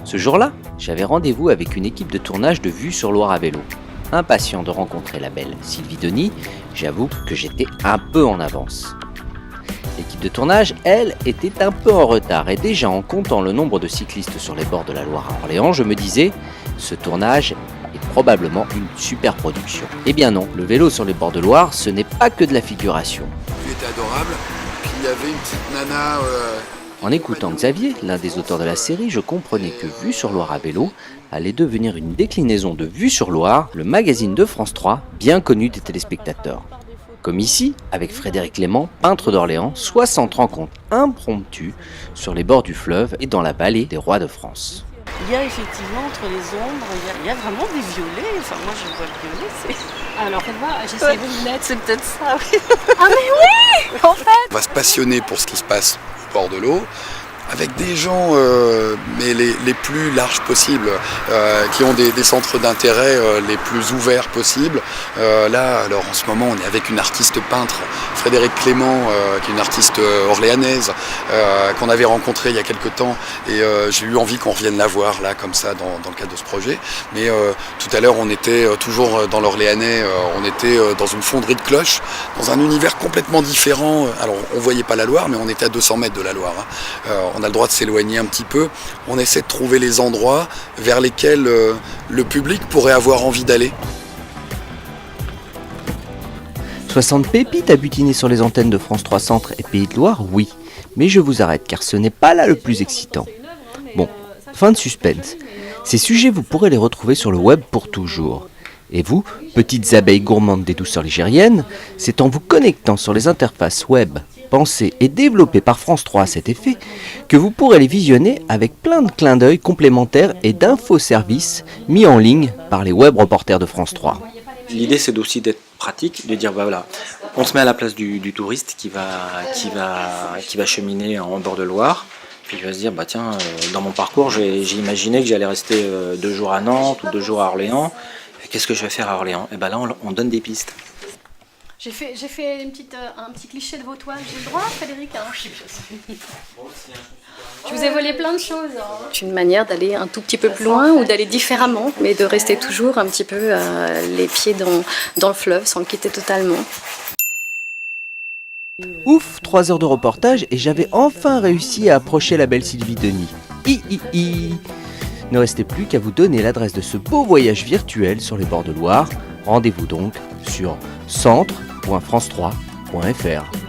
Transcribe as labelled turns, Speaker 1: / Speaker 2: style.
Speaker 1: Ce jour-là, j'avais rendez-vous avec une équipe de tournage de Vue sur Loire à vélo. Impatient de rencontrer la belle Sylvie Denis, j'avoue que j'étais un peu en avance. L'équipe de tournage, elle, était un peu en retard et déjà en comptant le nombre de cyclistes sur les bords de la Loire à Orléans, je me disais, ce tournage est probablement une super production. Eh bien non, le vélo sur les bords de Loire, ce n'est pas que de la figuration.
Speaker 2: Il était adorable, puis il y avait une petite nana...
Speaker 1: En écoutant Xavier, l'un des auteurs de la série, je comprenais que Vue sur Loire à vélo allait devenir une déclinaison de Vue sur Loire, le magazine de France 3, bien connu des téléspectateurs. Comme ici, avec Frédéric Clément, peintre d'Orléans, 60 rencontres impromptues sur les bords du fleuve et dans la vallée des rois de France.
Speaker 3: Il y a effectivement entre les ombres, il y a vraiment des violets. Enfin, moi je vois le violet, c'est...
Speaker 4: Alors faites-moi, j'essaie vos lunettes.
Speaker 3: C'est peut-être ça, oui.
Speaker 4: Ah mais oui, en fait.
Speaker 2: On va se passionner pour ce qui se passe au bord de l'eau, avec des gens mais les plus larges possibles, qui ont des centres d'intérêt les plus ouverts possibles. Là, alors en ce moment, on est avec une artiste peintre, Frédéric Clément, qui est une artiste orléanaise, qu'on avait rencontrée il y a quelques temps, et j'ai eu envie qu'on revienne la voir là, comme ça, dans le cadre de ce projet. Mais tout à l'heure, on était toujours dans l'Orléanais, on était dans une fonderie de cloches, dans un univers complètement différent. Alors, on voyait pas la Loire, mais on était à 200 mètres de la Loire. On a le droit de s'éloigner un petit peu. On essaie de trouver les endroits vers lesquels le public pourrait avoir envie d'aller.
Speaker 1: 60 pépites à butiner sur les antennes de France 3 Centre et Pays de Loire, oui. Mais je vous arrête car ce n'est pas là le plus excitant. Bon, fin de suspense. Ces sujets, vous pourrez les retrouver sur le web pour toujours. Et vous, petites abeilles gourmandes des douceurs ligériennes, c'est en vous connectant sur les interfaces web pensées et développées par France 3 à cet effet que vous pourrez les visionner avec plein de clins d'œil complémentaires et d'infoservices mis en ligne par les web reporters de France 3.
Speaker 5: L'idée, c'est aussi d'être pratique, de dire bah voilà, on se met à la place du touriste qui va cheminer en bord de Loire. Puis il va se dire bah tiens, dans mon parcours, j'ai imaginé que j'allais rester 2 jours à Nantes ou 2 jours à Orléans. Qu'est-ce que je vais faire à Orléans? Et ben là, on donne des pistes.
Speaker 4: J'ai fait un petit cliché de vos toiles. J'ai le droit, Frédéric, hein? Oui, bien sûr. Je vous ai volé plein de choses. C'est une manière d'aller un tout petit peu plus loin ou d'aller différemment, mais de rester toujours un petit peu les pieds dans le fleuve sans le quitter totalement.
Speaker 1: Ouf, 3 heures de reportage et j'avais enfin réussi à approcher la belle Sylvie Denis. Ne restait plus qu'à vous donner l'adresse de ce beau voyage virtuel sur les bords de Loire. Rendez-vous donc sur centre.france3.fr.